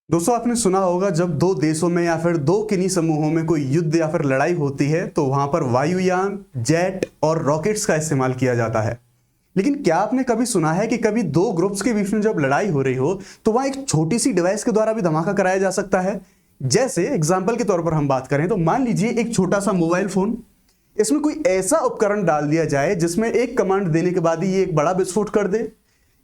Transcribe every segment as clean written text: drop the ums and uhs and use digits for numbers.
दोस्तों आपने सुना होगा जब दो देशों में या फिर दो किन्हीं समूहों में कोई युद्ध या फिर लड़ाई होती है तो वहां पर वायुयान, जेट और रॉकेट्स का इस्तेमाल किया जाता है। लेकिन क्या आपने कभी सुना है कि कभी दो ग्रुप्स के बीच में जब लड़ाई हो रही हो तो वहां एक छोटी सी डिवाइस के द्वारा भी धमाका कराया जा सकता है। जैसे एग्जाम्पल के तौर पर हम बात करें तो मान लीजिए एक छोटा सा मोबाइल फोन, इसमें कोई ऐसा उपकरण डाल दिया जाए जिसमें एक कमांड देने के बाद ही ये एक बड़ा विस्फोट कर दे।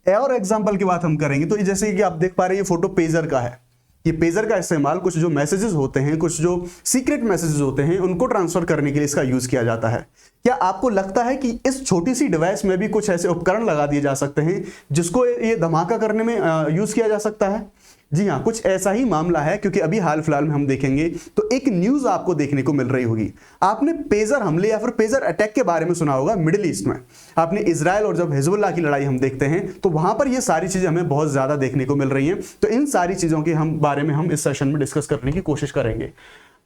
और एग्जाम्पल की बात हम करेंगे तो जैसे कि आप देख पा रहे हैं ये फोटो पेजर का है। ये पेजर का इस्तेमाल कुछ जो मैसेजेस होते हैं, कुछ जो सीक्रेट मैसेजेस होते हैं उनको ट्रांसफर करने के लिए इसका यूज किया जाता है। क्या आपको लगता है कि इस छोटी सी डिवाइस में भी कुछ ऐसे उपकरण लगा दिए जा सकते हैं जिसको ये धमाका करने में यूज किया जा सकता है? जी हाँ, कुछ ऐसा ही मामला है, क्योंकि अभी हाल फिलहाल में हम देखेंगे तो एक न्यूज आपको देखने को मिल रही होगी। आपने पेजर हमले या फिर पेजर अटैक के बारे में सुना होगा मिडिल ईस्ट में। आपने इजराइल और जब हिजबुल्लाह की लड़ाई हम देखते हैं तो वहां पर ये सारी चीजें हमें बहुत ज्यादा देखने को मिल रही हैं। तो इन सारी चीजों के बारे में हम इस सेशन में डिस्कस करने की कोशिश करेंगे।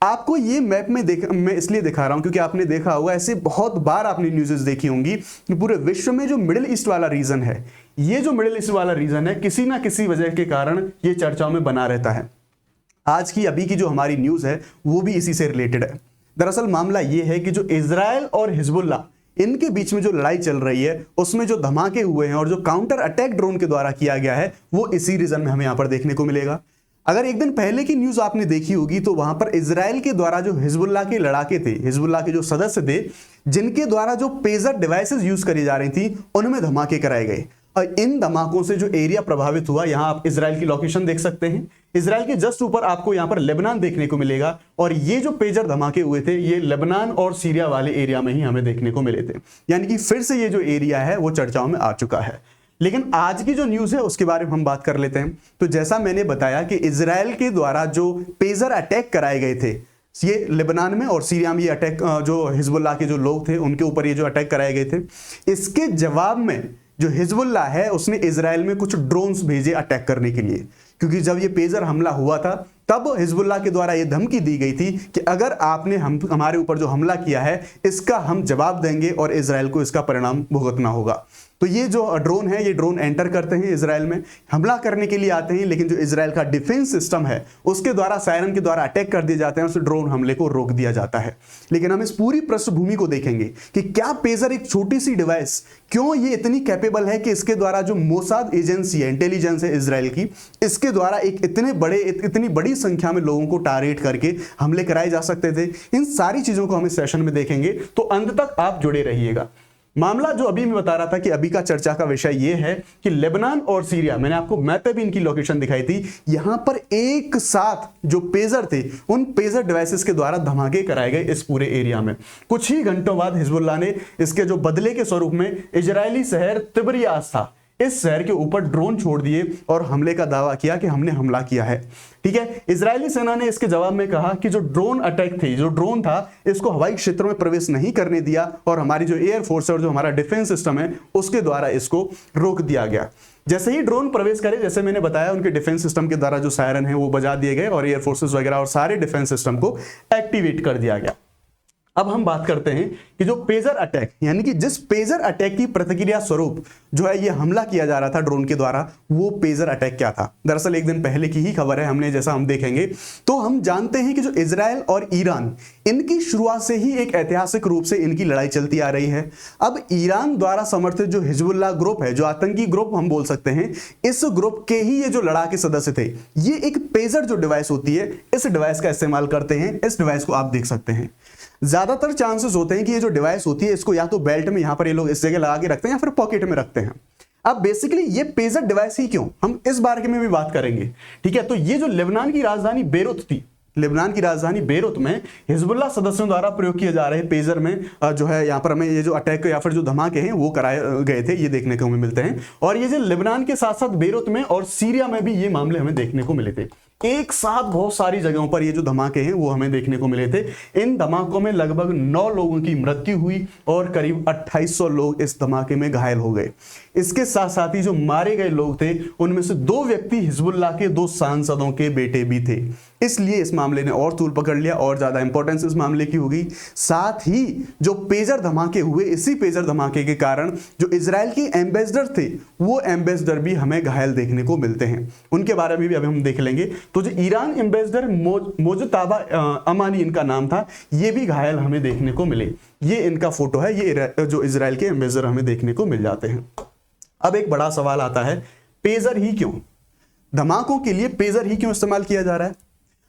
आपको ये मैप में मैं इसलिए दिखा रहा हूं क्योंकि आपने देखा होगा, ऐसे बहुत बार आपने न्यूज़ेस देखी होंगी कि पूरे विश्व में जो मिडिल ईस्ट वाला रीजन है, ये जो मिडिल ईस्ट वाला रीजन है किसी ना किसी वजह के कारण ये चर्चाओं में बना रहता है। आज की अभी की जो हमारी न्यूज़ है वो भी इसी से रिलेटेड है। दरअसल मामला ये है कि जो इजराइल और हिजबुल्लाह इनके बीच में जो लड़ाई चल रही है उसमें जो धमाके हुए हैं और जो काउंटर अटैक ड्रोन के द्वारा किया गया है वो इसी रीजन में हमें यहां पर देखने को मिलेगा। अगर एक दिन पहले की न्यूज आपने देखी होगी तो वहां पर इजराइल के द्वारा जो हिजबुल्लाह के लड़ाके थे, हिजबुल्लाह के जो सदस्य थे, जिनके द्वारा जो पेजर डिवाइसेस यूज करी जा रही थी, उनमें धमाके कराए गए। और इन धमाकों से जो एरिया प्रभावित हुआ, यहां आप इजराइल की लोकेशन देख सकते हैं। इजराइल के जस्ट ऊपर आपको यहां पर लेबनान देखने को मिलेगा और ये जो पेजर धमाके हुए थे ये लेबनान और सीरिया वाले एरिया में ही हमें देखने को मिले थे। यानी कि फिर से ये जो एरिया है वो चर्चाओं में आ चुका है। लेकिन आज की जो न्यूज़ है उसके बारे में हम बात कर लेते हैं। तो जैसा मैंने बताया कि इजराइल के द्वारा जो पेजर अटैक कराए गए थे, ये लेबनान में और सीरिया में ये अटैक जो हिजबुल्लाह के जो लोग थे उनके ऊपर ये जो अटैक कराए गए थे, इसके जवाब में जो हिजबुल्लाह है उसने इजराइल में कुछ ड्रोन्स भेजे अटैक करने के लिए। क्योंकि जब ये पेजर हमला हुआ था तब हिजबुल्लाह के द्वारा ये धमकी दी गई थी कि अगर आपने हमारे ऊपर जो हमला किया है इसका हम जवाब देंगे और इजराइल को इसका परिणाम भुगतना होगा। तो ये जो ड्रोन है, ये ड्रोन एंटर करते हैं इजराइल में, हमला करने के लिए आते हैं, लेकिन जो इजराइल का डिफेंस सिस्टम है उसके द्वारा सायरन के द्वारा अटैक कर दिए जाते हैं, उस ड्रोन हमले को रोक दिया जाता है। लेकिन हम इस पूरी पृष्ठभूमि को देखेंगे कि क्या पेजर एक छोटी सी डिवाइस क्यों ये इतनी कैपेबल है कि इसके द्वारा जो मोसाद एजेंसी है, इंटेलिजेंस है इजराइल की, इसके द्वारा एक इतनी बड़ी संख्या में लोगों को टारगेट करके हमले कराए जा सकते थे। इन सारी चीजों को हम इस सेशन में देखेंगे, तो अंत तक आप जुड़े रहिएगा। मामला जो अभी मैं बता रहा था कि अभी का चर्चा का विषय यह है कि लेबनान और सीरिया, मैंने आपको मैप पे भी इनकी लोकेशन दिखाई थी, यहां पर एक साथ जो पेजर थे उन पेजर डिवाइसेस के द्वारा धमाके कराए गए इस पूरे एरिया में। कुछ ही घंटों बाद हिजबुल्लाह ने इसके जो बदले के स्वरूप में इजरायली शहर तिब्रियास था, इस शहर के ऊपर ड्रोन छोड़ दिए और हमले का दावा किया कि हमने हमला किया है। ठीक है, इजरायली सेना ने इसके जवाब में कहा कि जो ड्रोन अटैक थी, जो ड्रोन था, इसको हवाई क्षेत्रों में प्रवेश नहीं करने दिया और हमारी जो एयर फोर्स और जो हमारा डिफेंस सिस्टम है उसके द्वारा इसको रोक दिया गया। जैसे ही ड्रोन प्रवेश करे, जैसे मैंने बताया, उनके डिफेंस सिस्टम के द्वारा जो सायरन है वो बजा दिए गए और एयर फोर्सेस वगैरह और सारे डिफेंस सिस्टम को एक्टिवेट कर दिया गया। अब हम बात करते हैं कि जो पेजर अटैक, यानी कि जिस पेजर अटैक की प्रतिक्रिया स्वरूप जो है ये हमला किया जा रहा था ड्रोन के द्वारा, वो पेजर अटैक क्या था। दरअसल एक दिन पहले की ही खबर है, हमने जैसा हम देखेंगे तो हम जानते हैं कि जो इजराइल और ईरान, इनकी शुरुआत से ही एक ऐतिहासिक रूप से इनकी लड़ाई चलती आ रही है। अब ईरान द्वारा समर्थित जो हिजबुल्लाह ग्रुप है, जो आतंकी ग्रुप हम बोल सकते हैं, इस ग्रुप के ही ये जो लड़ाके सदस्य थे, ये एक पेजर जो डिवाइस होती है इस डिवाइस का इस्तेमाल करते हैं। इस डिवाइस को आप देख सकते हैं, ज्यादातर चांसेस होते हैं कि ये जो डिवाइस होती है इसको या तो बेल्ट में यहां पर ये लोग इस जगह लगा के रखते हैं या फिर पॉकेट में रखते हैं। अब बेसिकली ये पेजर डिवाइस ही क्यों, हम इस बारे में भी बात करेंगे। ठीक है, तो ये जो लेबनान की राजधानी बेरूत थी, लेबनान की राजधानी बेरूत में हिजबुल्लाह सदस्यों द्वारा प्रयोग किए जा रहे पेजर में जो है यहाँ पर हमें ये जो अटैक या फिर जो धमाके हैं वो कराए गए थे, ये देखने को हमें मिलते हैं। और ये जो लेबनान के साथ साथ बेरूत में और सीरिया में भी ये मामले हमें देखने को मिले थे। एक साथ बहुत सारी जगहों पर ये जो धमाके हैं वो हमें देखने को मिले थे। इन धमाकों में लगभग 9 लोगों की मृत्यु हुई और करीब 2800 लोग इस धमाके में घायल हो गए। इसके साथ साथ ही जो मारे गए लोग थे उनमें से 2 व्यक्ति हिजबुल्लाह के 2 सांसदों के बेटे भी थे। इसलिए इस मामले ने और तूल पकड़ लिया और ज्यादा इंपॉर्टेंस इस मामले की हो गई। साथ ही जो पेजर धमाके हुए, इसी पेजर धमाके के कारण जो इजराइल के एम्बेसडर थे वो एम्बेसडर भी हमें घायल देखने को मिलते हैं। उनके बारे में भी अभी हम देख लेंगे। तो जो ईरान एम्बेसडर मोजताबा अमानी इनका नाम था, ये भी घायल हमें देखने को मिले। ये इनका फोटो है, ये जो इजराइल के एम्बेसडर हमें देखने को मिल जाते हैं। अब एक बड़ा सवाल आता है, पेजर ही क्यों? धमाकों के लिए पेजर ही क्यों इस्तेमाल किया जा रहा है?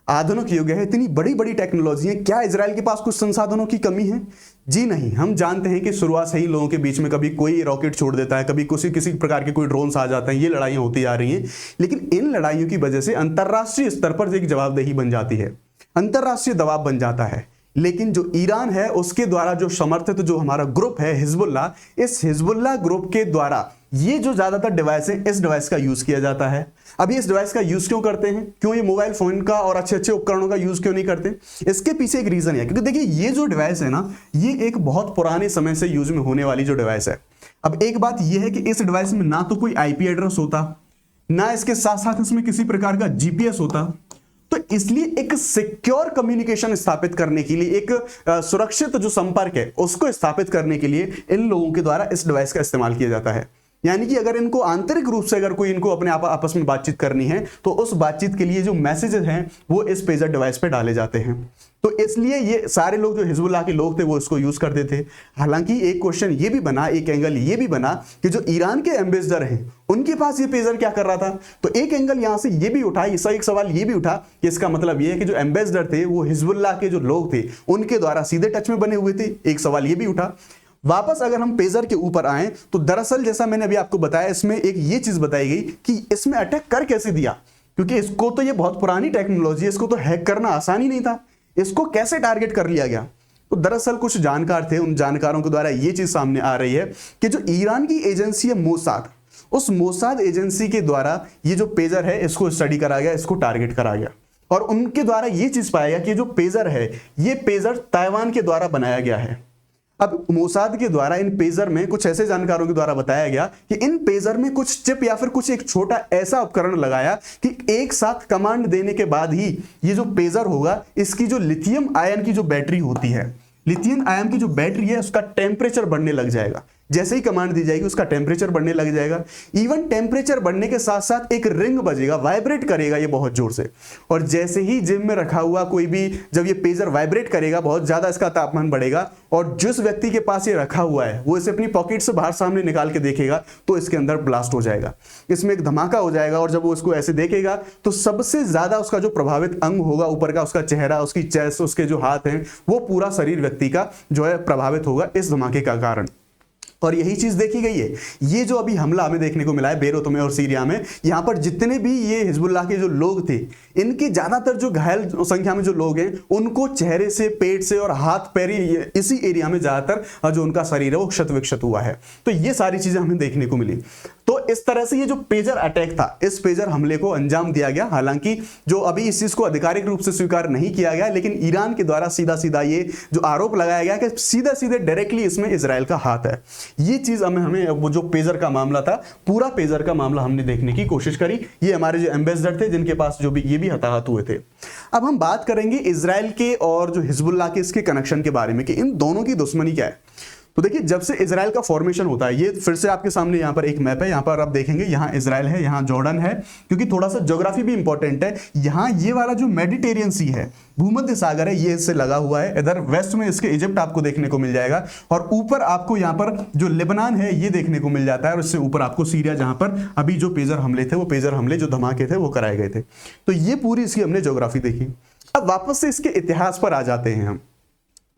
आधुनिक युग है, इतनी बड़ी बड़ी टेक्नोलॉजी है, क्या इजराइल के पास कुछ संसाधनों की कमी है? जी नहीं। हम जानते हैं कि शुरुआत से ही लोगों के बीच में कभी कोई रॉकेट छोड़ देता है, कभी किसी प्रकार के कोई ड्रोन्स आ जाते हैं, ये लड़ाइयां होती आ रही हैं। लेकिन इन लड़ाइयों की वजह से अंतरराष्ट्रीय स्तर पर एक जवाबदेही बन जाती है, अंतरराष्ट्रीय दबाव बन जाता है। लेकिन जो ईरान है उसके द्वारा जो समर्थित जो हमारा ग्रुप है हिजबुल्लाह, इस हिजबुल्लाह ग्रुप के द्वारा ये जो ज्यादातर डिवाइस है, इस डिवाइस का यूज किया जाता है। अभी इस डिवाइस का यूज क्यों करते हैं? क्यों ये मोबाइल फोन का और अच्छे अच्छे उपकरणों का यूज क्यों नहीं करते? इसके पीछे एक रीजन है, क्योंकि देखिए ये जो डिवाइस है ना, ये एक बहुत पुराने समय से यूज में होने वाली जो डिवाइस है। अब एक बात यह है कि इस डिवाइस में ना तो कोई आईपी एड्रेस होता, ना इसके साथ साथ इसमें किसी प्रकार का जीपीएस होता। तो इसलिए एक सिक्योर कम्युनिकेशन स्थापित करने के लिए, एक सुरक्षित जो संपर्क है उसको स्थापित करने के लिए इन लोगों के द्वारा इस डिवाइस का इस्तेमाल किया जाता है। यानी कि अगर इनको आंतरिक रूप से अगर कोई इनको अपने आपस में बातचीत करनी है तो उस बातचीत के लिए जो मैसेजेस हैं वो इस पेजर डिवाइस पे डाले जाते हैं। तो इसलिए ये सारे लोग जो हिजबुल्लाह के लोग थे वो इसको यूज करते थे। हालांकि एक क्वेश्चन ये भी बना, एक एंगल ये भी बना कि जो ईरान के एम्बेसडर हैं उनके पास ये पेजर क्या कर रहा था। तो एक एंगल यहां से ये भी उठा, इसका एक सवाल ये भी उठा कि इसका मतलब ये है कि जो एम्बेसडर थे वो हिजबुल्लाह के जो लोग थे उनके द्वारा सीधे टच में बने हुए थे। एक सवाल ये भी उठा। वापस अगर हम पेजर के ऊपर आए तो दरअसल जैसा मैंने अभी आपको बताया, इसमें एक ये चीज बताई गई कि इसमें अटैक कर कैसे दिया, क्योंकि इसको तो ये बहुत पुरानी टेक्नोलॉजी है, इसको तो हैक करना आसान ही नहीं था। इसको कैसे टारगेट कर लिया गया? तो दरअसल कुछ जानकार थे, उन जानकारों के द्वारा ये चीज सामने आ रही है कि जो ईरान की एजेंसी है मोसाद, उस मोसाद एजेंसी के द्वारा ये जो पेजर है इसको स्टडी करा गया, इसको टारगेट करा गया और उनके द्वारा ये चीज पाया गया कि जो पेजर है ये पेजर ताइवान के द्वारा बनाया गया है। अब मोसाद के द्वारा इन पेजर में कुछ ऐसे जानकारों के द्वारा बताया गया कि इन पेजर में कुछ चिप या फिर कुछ एक छोटा ऐसा उपकरण लगाया कि एक साथ कमांड देने के बाद ही ये जो पेजर होगा इसकी जो लिथियम आयन की जो बैटरी होती है, लिथियम आयन की जो बैटरी है उसका टेम्परेचर बढ़ने लग जाएगा। जैसे ही कमांड दी जाएगी उसका टेम्परेचर बढ़ने लग जाएगा। इवन टेम्परेचर बढ़ने के साथ साथ एक रिंग बजेगा, वाइब्रेट करेगा ये बहुत जोर से। और जैसे ही जिम में रखा हुआ कोई भी, जब ये पेजर वाइब्रेट करेगा बहुत ज्यादा इसका तापमान बढ़ेगा और जिस व्यक्ति के पास ये रखा हुआ है वो इसे अपनी पॉकेट से बाहर सामने निकाल के देखेगा तो इसके अंदर ब्लास्ट हो जाएगा, इसमें एक धमाका हो जाएगा। और जब वो इसको ऐसे देखेगा तो सबसे ज्यादा उसका जो प्रभावित अंग होगा ऊपर का, उसका चेहरा, उसकी चेस्ट, उसके जो हाथ हैं, वो पूरा शरीर व्यक्ति का जो है प्रभावित होगा इस धमाके का कारण। और यही चीज देखी गई है। ये जो अभी हमला हमें देखने को मिला है बेरूत में और सीरिया में, यहां पर जितने भी ये हिजबुल्लाह के जो लोग थे इनके ज्यादातर जो घायल संख्या में जो लोग हैं उनको चेहरे से, पेट से और हाथ पैर इसी एरिया में ज्यादातर जो उनका शरीर है वो क्षत विक्षत हुआ है। तो ये सारी चीजें हमें देखने को मिली। तो इस तरह से ये जो पेजर अटैक था, इस पेजर हमले को अंजाम दिया गया। हालांकि जो अभी इस चीज को आधिकारिक रूप से स्वीकार नहीं किया गया, लेकिन ईरान के द्वारा सीधा सीधा ये जो आरोप लगाया गया कि सीधा सीधे डायरेक्टली इसमें इजराइल का हाथ है। ये चीज हमें वो जो पेजर का मामला था, पूरा पेजर का मामला हमने देखने की कोशिश करी। ये हमारे जो एम्बेसडर थे जिनके पास जो भी ये भी हताहत हुए थे। अब हम बात करेंगे इजराइल के और जो हिजबुल्लाह के इसके कनेक्शन के बारे में कि इन दोनों की दुश्मनी क्या है। तो देखिए जब से इजराइल का फॉर्मेशन होता है, ये फिर से आपके सामने यहाँ पर एक मैप है, यहाँ पर आप देखेंगे यहाँ इजराइल है, यहाँ जॉर्डन है, क्योंकि थोड़ा सा ज्योग्राफी भी इंपॉर्टेंट है। यहाँ ये वाला जो मेडिटेरियन सी है, भूमध्य सागर है, ये इससे लगा हुआ है। इधर वेस्ट में इसके इजिप्ट आपको देखने को मिल जाएगा और ऊपर आपको यहाँ पर जो लेबनान है ये देखने को मिल जाता है और इससे ऊपर आपको सीरिया, जहाँ पर अभी जो पेजर हमले थे, वो पेजर हमले जो धमाके थे वो कराए गए थे। तो ये पूरी इसकी हमने ज्योग्राफी देखी। अब वापस से इसके इतिहास पर आ जाते हैं हम।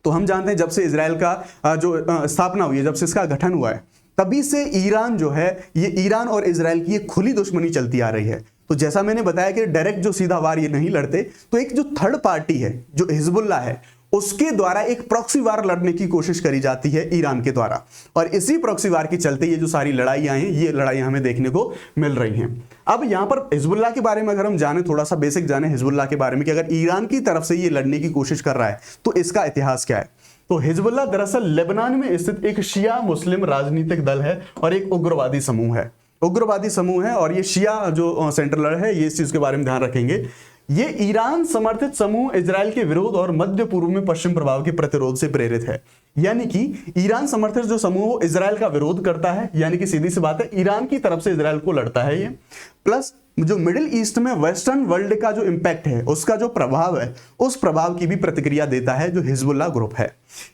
तो हम जानते हैं जब से इजराइल का जो स्थापना हुई है, जब से इसका गठन हुआ है, तभी से ईरान जो है, ये ईरान और इजराइल की एक खुली दुश्मनी चलती आ रही है। तो जैसा मैंने बताया कि डायरेक्ट जो सीधा वार ये नहीं लड़ते, तो एक जो थर्ड पार्टी है जो हिजबुल्लाह है उसके द्वारा एक प्रॉक्सी वार लड़ने की कोशिश करी जाती है ईरान के द्वारा, और इसी प्रॉक्सी वार के चलते ये जो सारी लड़ाइयां हैं, ये लड़ाइयां हमें देखने को मिल रही हैं। अब यहां पर हिजबुल्लाह के बारे में अगर हम जाने, थोड़ा सा बेसिक जाने हिजबुल्लाह के बारे में कि अगर ईरान की तरफ से ये लड़ने की कोशिश कर रहा है तो इसका इतिहास क्या है। तो हिजबुल्लाह दरअसल लेबनान में स्थित एक शिया मुस्लिम राजनीतिक दल है और एक उग्रवादी समूह है, उग्रवादी समूह है। और ये शिया जो सेंट्रलर है, ये इस चीज के बारे में ध्यान रखेंगे। ये ईरान समर्थित समूह इजराइल के विरोध और मध्य पूर्व में पश्चिम प्रभाव के प्रतिरोध से प्रेरित है। यानी कि ईरान समर्थित जो समूह इजराइल का विरोध करता है, यानी कि सीधी सी बात है ईरान की तरफ से इजराइल को लड़ता है ये, प्लस जो मिडिल ईस्ट में वेस्टर्न वर्ल्ड का जो इंपैक्ट है, उसका जो प्रभाव है, उस प्रभाव की भी प्रतिक्रिया देता है जो हिजबुल्लाह ग्रुप है।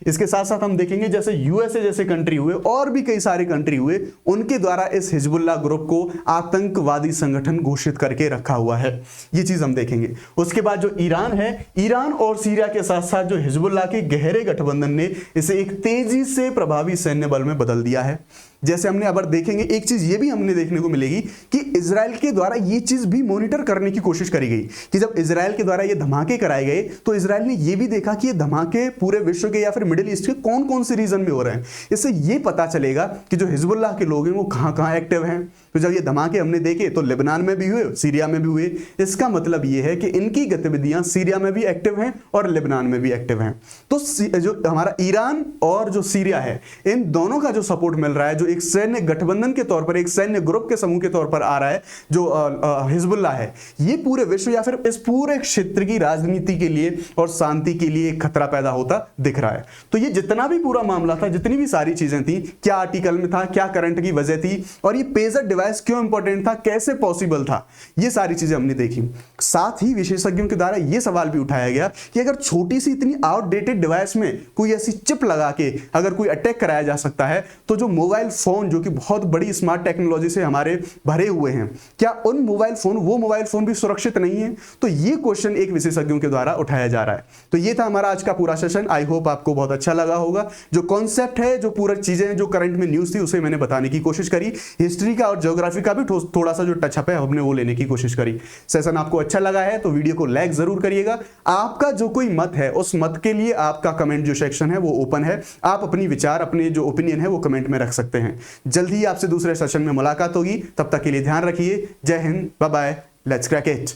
इसके साथ साथ हम देखेंगे जैसे यूएसए जैसे कंट्री हुए और भी कई सारे कंट्री हुए, उनके द्वारा इस हिजबुल्लाह ग्रुप को आतंकवादी संगठन घोषित करके रखा हुआ है, ये चीज हम देखेंगे। उसके बाद जो ईरान है, ईरान और सीरिया के साथ साथ जो हिजबुल्लाह के गहरे गठबंधन ने इसे एक तेजी से प्रभावी सैन्य बल में बदल दिया है। जैसे हमने अब देखेंगे, एक चीज ये भी हमने देखने को मिलेगी कि इजराइल के द्वारा ये चीज भी मॉनिटर करने की कोशिश करी गई कि जब इजराइल के द्वारा ये धमाके कराए गए तो इजराइल ने ये भी देखा कि ये धमाके पूरे विश्व के या फिर मिडिल ईस्ट के कौन कौन से रीजन में हो रहे हैं। इससे ये पता चलेगा कि जो हिजबुल्लाह के लोग हैं वो कहां कहां एक्टिव हैं। तो जब ये धमाके हमने देखे तो लेबनान में भी हुए, सीरिया में भी हुए, इसका मतलब ये है कि इनकी गतिविधियां सीरिया में भी एक्टिव हैं और लेबनान में भी एक्टिव हैं। तो जो हमारा ईरान और जो सीरिया है, इन दोनों का जो सपोर्ट मिल रहा है, जो एक सैन्य गठबंधन के तौर पर, एक सैन्य ग्रुप के समूह के तौर पर आ रहा है जो हिजबुल्लाह है, ये पूरे विश्व या फिर इस पूरे क्षेत्र की राजनीति के लिए और शांति के लिए एक खतरा पैदा होता दिख रहा है। तो ये जितना भी पूरा मामला था, जितनी भी सारी चीजें थी, क्या आर्टिकल में था, क्या करंट की वजह थी, और ये पेजर डिवाइस क्यों इंपॉर्टेंट था, कैसे पॉसिबल था, ये सारी चीजें हमने देखी। साथ ही विशेषज्ञों के द्वारा ये सवाल भी उठाया गया कि अगर छोटी सी इतनी आउटडेटेड डिवाइस में कोई ऐसी चिप लगा के अगर कोई अटैक कराया जा सकता है, तो जो मोबाइल फोन जो कि बहुत बड़ी स्मार्ट टेक्नोलॉजी से हमारे भरे हुए हैं, क्या उन मोबाइल फोन भी सुरक्षित नहीं है? तो ये क्वेश्चन एक विशेषज्ञों के द्वारा उठाया जा रहा है। तो ये था हमारा आज का पूरा सेशन। आई होप आपको बहुत अच्छा लगा होगा। जो कॉन्सेप्ट है, जो पूरा चीजें हैं, जो करंट में न्यूज थी, उसे मैंने बताने की कोशिश करी। हिस्ट्री का और ज्योग्राफी का भी थोड़ा सा जो टचअप है हमने वो लेने की कोशिश करी। सेशन आपको अच्छा लगा है तो वीडियो को लाइक जरूर करिएगा। आपका जो कोई मत है, उस मत के लिए आपका कमेंट जो सेक्शन है वो ओपन है। आप अपनी विचार, अपने जो ओपिनियन है वो कमेंट में रख सकते हैं। जल्दी ही आपसे दूसरे सेशन में मुलाकात होगी। तब तक के लिए ध्यान रखिए। जय हिंद, bye bye, let's crack it.